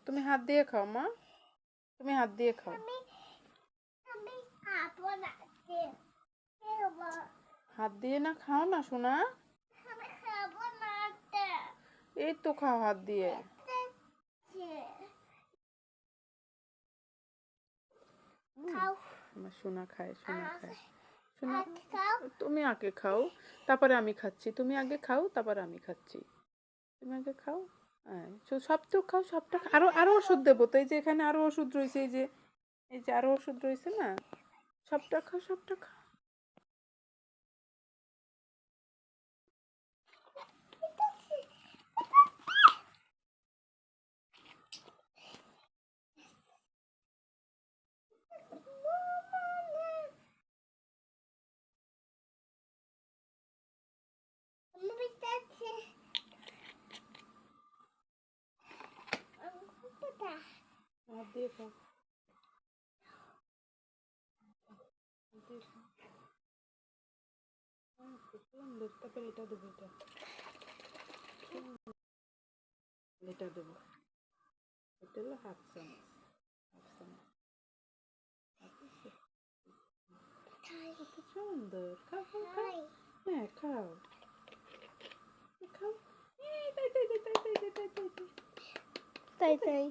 তুমি হাত দিয়ে খাও মা, তুমি হাত দিয়ে খাও। হাত দিয়ে না খাও না সোনা, এই তো খাও হাত দিয়ে। আমার সোনা খায়, সোনা খায়, সোনা। তুমি আগে খাও, তারপরে আমি খাচ্ছি। তুমি আগে খাও, তারপরে আমি খাচ্ছি। তুমি আগে খাও। হ্যাঁ, সব তো খাও, সবটা আরো আরো ওষুধ দেবো তো, এই যে এখানে আরো ওষুধ রয়েছে, এই যে আরো ওষুধ রয়েছে না, সবটা খাও, সবটা খাও। হাত দিয়ে খাও, হাত দিয়ে খাও। সুন্দর। তারপরে এটা দেবো, এটা দেবো। এটা হলো হাফ চামচ, হাফ চামচ। কত সুন্দর। খাও খাও খাও। হ্যাঁ খাও, খাও। এই তাই তাই তাই তাই তাই তাই তাই তাই।